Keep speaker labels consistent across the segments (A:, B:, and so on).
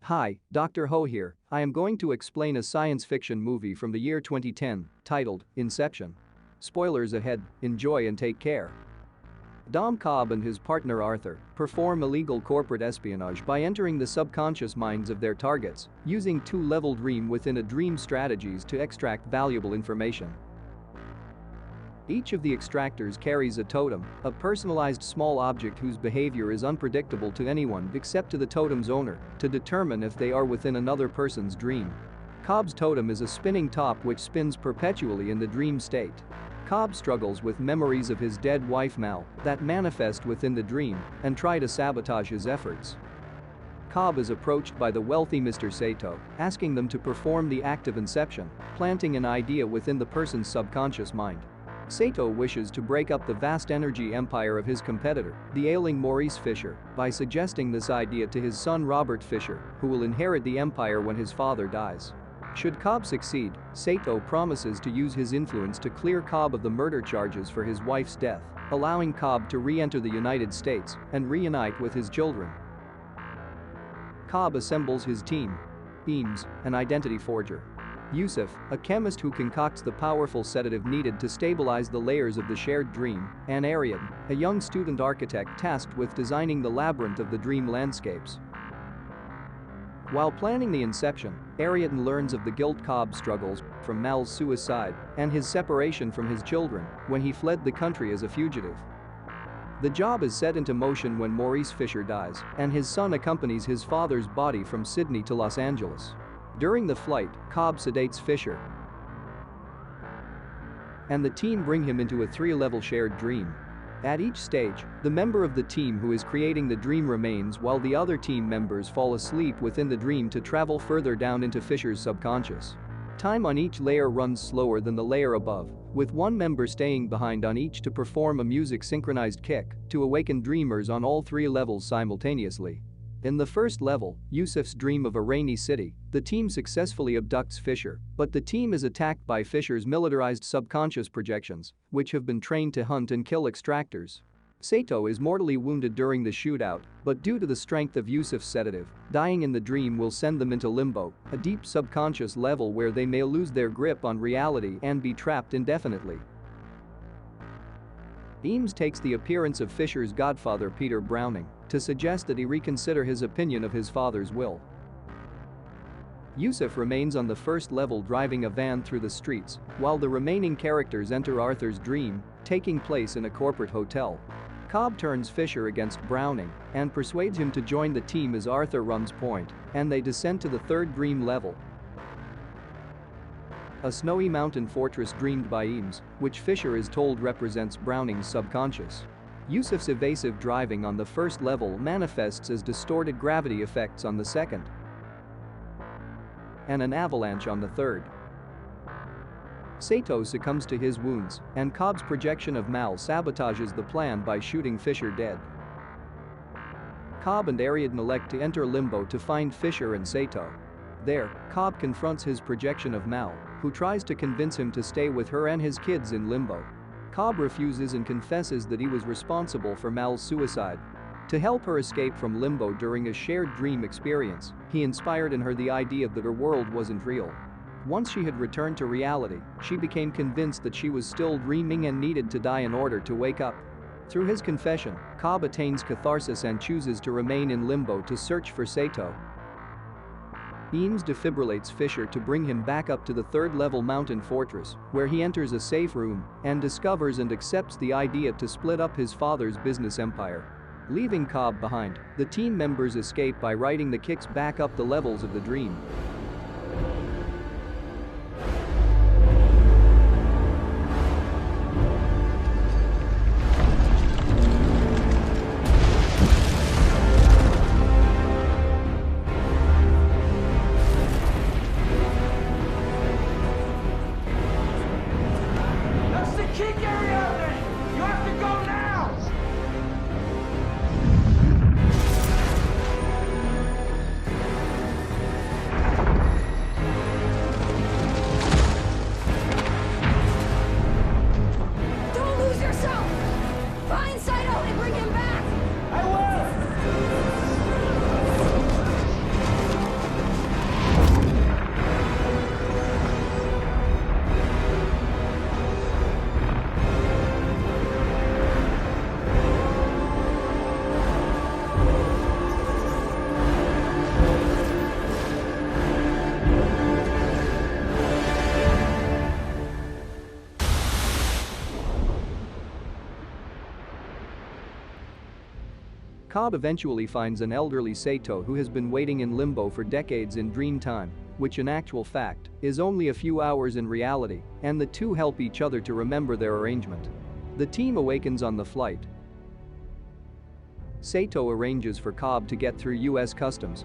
A: Hi, Dr. Ho here. I am going to explain a science fiction movie from the year 2010, titled Inception. Spoilers ahead, enjoy and take care. Dom Cobb and his partner Arthur perform illegal corporate espionage by entering the subconscious minds of their targets, using two-level dream within a dream strategies to extract valuable information. Each of the extractors carries a totem, a personalized small object whose behavior is unpredictable to anyone except to the totem's owner, to determine if they are within another person's dream. Cobb's totem is a spinning top which spins perpetually in the dream state. Cobb struggles with memories of his dead wife Mal that manifest within the dream and try to sabotage his efforts. Cobb is approached by the wealthy Mr. Sato, asking them to perform the act of inception, planting an idea within the person's subconscious mind. Sato wishes to break up the vast energy empire of his competitor, the ailing Maurice Fisher, by suggesting this idea to his son Robert Fisher, who will inherit the empire when his father dies. Should Cobb succeed, Sato promises to use his influence to clear Cobb of the murder charges for his wife's death, allowing Cobb to re-enter the United States and reunite with his children. Cobb assembles his team. Eames, an identity forger. Yusuf, a chemist who concocts the powerful sedative needed to stabilize the layers of the shared dream, and Ariadne, a young student architect tasked with designing the labyrinth of the dream landscapes. While planning the inception, Ariadne learns of the guilt Cobb struggles from Mal's suicide and his separation from his children when he fled the country as a fugitive. The job is set into motion when Maurice Fisher dies, and his son accompanies his father's body from Sydney to Los Angeles. During the flight, Cobb sedates Fisher, and the team bring him into a three-level shared dream. At each stage, the member of the team who is creating the dream remains while the other team members fall asleep within the dream to travel further down into Fisher's subconscious. Time on each layer runs slower than the layer above, with one member staying behind on each to perform a music-synchronized kick to awaken dreamers on all three levels simultaneously. In the first level, Yusuf's dream of a rainy city, the team successfully abducts Fisher, but the team is attacked by Fisher's militarized subconscious projections, which have been trained to hunt and kill extractors. Sato is mortally wounded during the shootout, but due to the strength of Yusuf's sedative, dying in the dream will send them into limbo, a deep subconscious level where they may lose their grip on reality and be trapped indefinitely. Eames takes the appearance of Fisher's godfather Peter Browning to suggest that he reconsider his opinion of his father's will. Yusuf remains on the first level driving a van through the streets, while the remaining characters enter Arthur's dream, taking place in a corporate hotel. Cobb turns Fisher against Browning and persuades him to join the team as Arthur runs point, and they descend to the third dream level, a snowy mountain fortress dreamed by Eames, which Fisher is told represents Browning's subconscious. Yusuf's evasive driving on the first level manifests as distorted gravity effects on the second, and an avalanche on the third. Sato succumbs to his wounds, and Cobb's projection of Mal sabotages the plan by shooting Fisher dead. Cobb and Ariadne elect to enter limbo to find Fisher and Sato. There, Cobb confronts his projection of Mal, who tries to convince him to stay with her and his kids in limbo. Cobb refuses and confesses that he was responsible for Mal's suicide. To help her escape from limbo during a shared dream experience, he inspired in her the idea that her world wasn't real. Once she had returned to reality, she became convinced that she was still dreaming and needed to die in order to wake up. Through his confession, Cobb attains catharsis and chooses to remain in limbo to search for Sato. Eames defibrillates Fisher to bring him back up to the third-level mountain fortress, where he enters a safe room and discovers and accepts the idea to split up his father's business empire. Leaving Cobb behind, the team members escape by riding the kicks back up the levels of the dream. Cobb eventually finds an elderly Sato who has been waiting in limbo for decades in dream time, which in actual fact is only a few hours in reality, and the two help each other to remember their arrangement. The team awakens on the flight. Sato arranges for Cobb to get through US customs,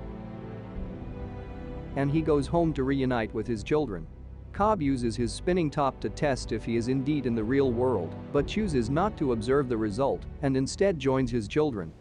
A: and he goes home to reunite with his children. Cobb uses his spinning top to test if he is indeed in the real world, but chooses not to observe the result and instead joins his children